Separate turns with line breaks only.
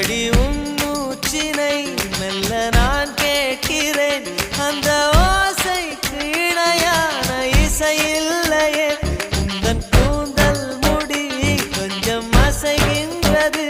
அடி உன் மூச்சினை மெல்ல நான் கேட்கிறேன் அந்த ஓசைக்கு இணையான இசையில்லையே உந்தன் கூந்தல் முடி கொஞ்சம் அசைகின்றது